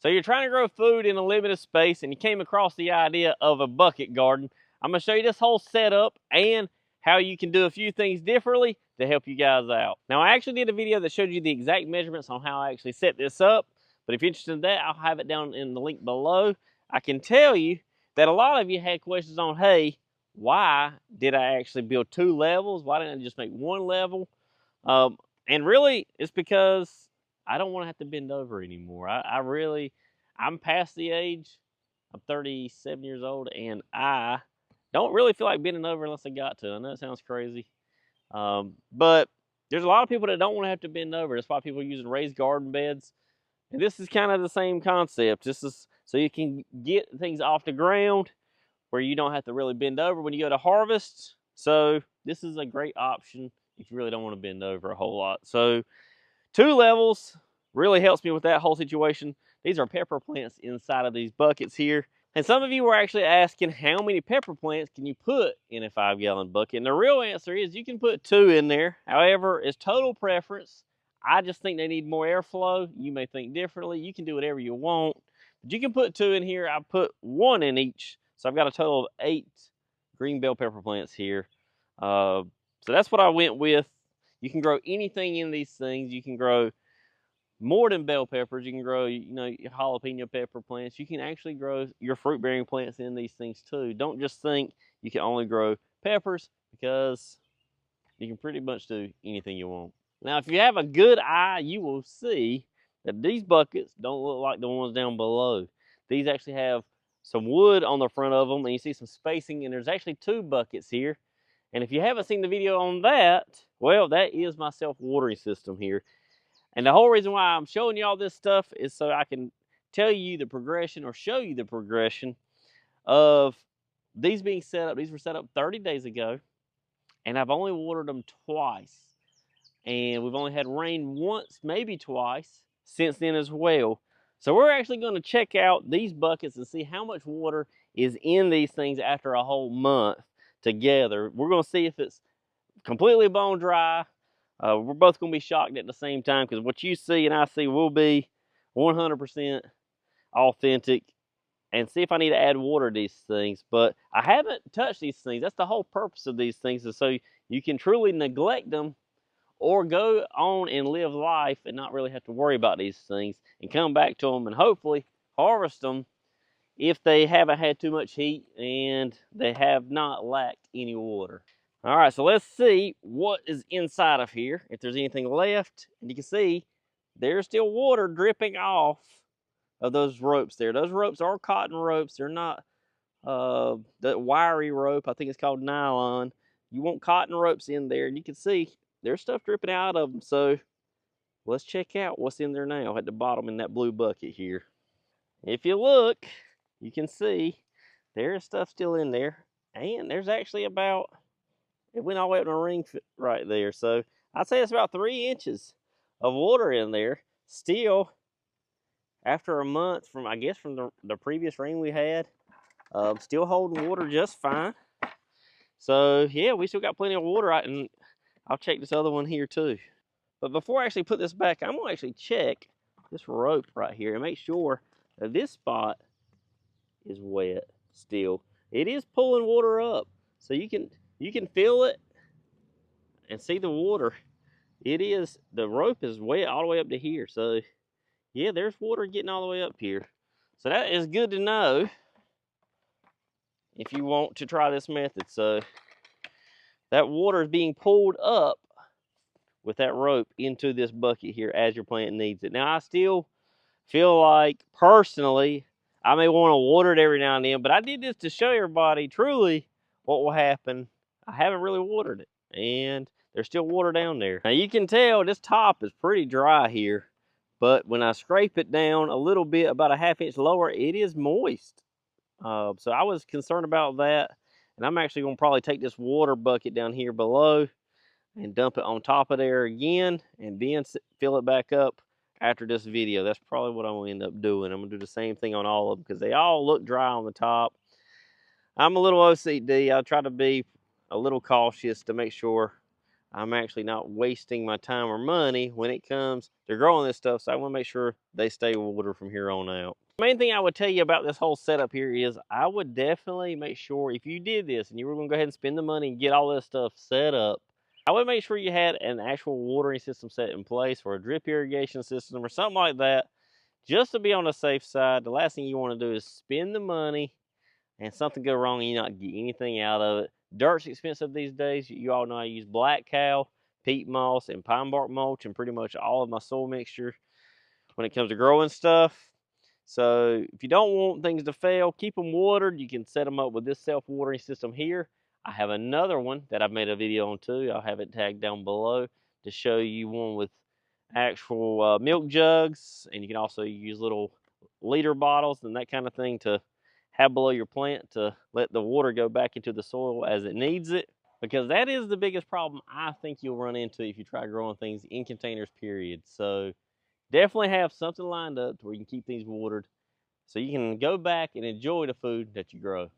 So you're trying to grow food in a limited space and you came across the idea of a bucket garden. I'm going to show you this whole setup and how you can do a few things differently to help you guys out. Now, I actually did a video that showed you the exact measurements on how I actually set this up, but if you're interested in that, I'll have it down in the link below. I can tell you that a lot of you had questions on, hey, why did I actually build 2 levels? Why didn't I just make 1 level? And really, it's because I don't want to have to bend over anymore. I'm past the age. I'm 37 years old, and I don't really feel like bending over unless I got to. I know it sounds crazy, but there's a lot of people that don't want to have to bend over. That's why people are using raised garden beds, and this is kind of the same concept. This is so you can get things off the ground where you don't have to really bend over when you go to harvest. So this is a great option if you really don't want to bend over a whole lot. So 2 levels really helps me with that whole situation. These are pepper plants inside of these buckets here. And some of you were actually asking how many pepper plants can you put in a 5-gallon bucket? And the real answer is you can put 2 in there. However, it's total preference. I just think they need more airflow. You may think differently. You can do whatever you want. But you can put 2 in here. I put 1 in each. So I've got a total of 8 green bell pepper plants here. So that's what I went with. You can grow anything in these things. You can grow more than bell peppers. You can grow, your jalapeno pepper plants. You can actually grow your fruit-bearing plants in these things too. Don't just think you can only grow peppers, because you can pretty much do anything you want. Now, if you have a good eye, you will see that these buckets don't look like the ones down below. These actually have some wood on the front of them, and you see some spacing, and there's actually 2 buckets here. And if you haven't seen the video on that, well, that is my self-watering system here. And the whole reason why I'm showing you all this stuff is so I can tell you the progression, or show you the progression of these being set up. These were set up 30 days ago, and I've only watered them twice. And we've only had rain once, maybe twice, since then as well. So we're actually going to check out these buckets and see how much water is in these things after a whole month together. We're going to see if it's completely bone dry. We're both going to be shocked at the same time, because what you see and I see will be 100% authentic, and see if I need to add water to these things. But I haven't touched these things. That's the whole purpose of these things, is so you can truly neglect them or go on and live life and not really have to worry about these things, and come back to them and hopefully harvest them if they haven't had too much heat and they have not lacked any water. All right, so let's see what is inside of here, if there's anything left. And you can see there's still water dripping off of those ropes there. Those ropes are cotton ropes. They're not the wiry rope. I think it's called nylon. You want cotton ropes in there, and you can see there's stuff dripping out of them. So let's check out what's in there now at the bottom in that blue bucket here. If you look, you can see there's stuff still in there, and there's actually about, it went all the way up to a ring right there. So I'd say it's about 3 inches of water in there still after a month from, I guess, from the previous rain we had. Still holding water just fine. So yeah, we still got plenty of water, and I'll check this other one here too. But before I actually put this back, I'm gonna actually check this rope right here and make sure that this spot is wet still. It is pulling water up, so you can feel it and see the water. The rope is wet all the way up to here. So yeah, there's water getting all the way up here. So that is good to know if you want to try this method. So that water is being pulled up with that rope into this bucket here as your plant needs it. Now, I still feel like, personally, I may want to water it every now and then, but I did this to show everybody truly what will happen. I haven't really watered it, and there's still water down there. Now, you can tell this top is pretty dry here, but when I scrape it down a little bit, about a 1/2 inch lower, it is moist. So I was concerned about that, and I'm actually going to probably take this water bucket down here below and dump it on top of there again, and then fill it back up after this video. That's probably what I'm going to end up doing. I'm going to do the same thing on all of them, because they all look dry on the top. I'm a little OCD. I try to be a little cautious to make sure I'm actually not wasting my time or money when it comes to growing this stuff. So I want to make sure they stay watered from here on out. The main thing I would tell you about this whole setup here is I would definitely make sure if you did this and you were going to go ahead and spend the money and get all this stuff set up, I would make sure you had an actual watering system set in place or a drip irrigation system or something like that, just to be on the safe side. The last thing you want to do is spend the money and something go wrong and you not get anything out of it. Dirt's expensive these days. You all know I use black cow, peat moss, and pine bark mulch and pretty much all of my soil mixture when it comes to growing stuff. So if you don't want things to fail, keep them watered. You can set them up with this self-watering system here. I have another one that I've made a video on too. I'll have it tagged down below to show you one with actual milk jugs, and you can also use little liter bottles and that kind of thing to have below your plant to let the water go back into the soil as it needs it, because that is the biggest problem I think you'll run into if you try growing things in containers, period. So definitely have something lined up to where you can keep things watered so you can go back and enjoy the food that you grow.